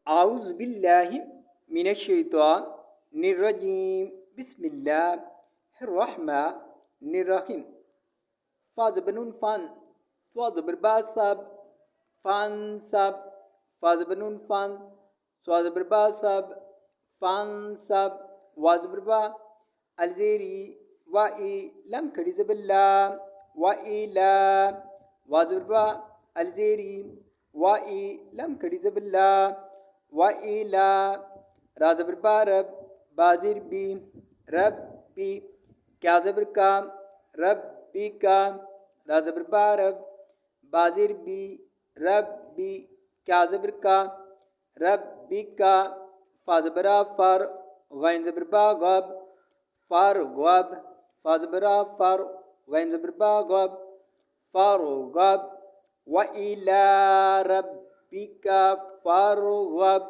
أعوذ بالله من الشيطان الرجيم بسم الله الرحمن الرحيم فاز بنون فان صاد برباسب فانسب فاز بنون فان صاد برباسب فانسب واز بربا الزيري وإي لم كريز بالله وإلى واز بربا الزيري وإي لم كريز بالله وإلى رازبر بارب بازر بي ربي كازبر كام ربي كام رازبر بارب بازر بي ربي كازبر كام ربي كا فازبرا فر غين زبر باغب فار غب فازبرا فر غين زبر باغب فار غب وإلى ربك فارغب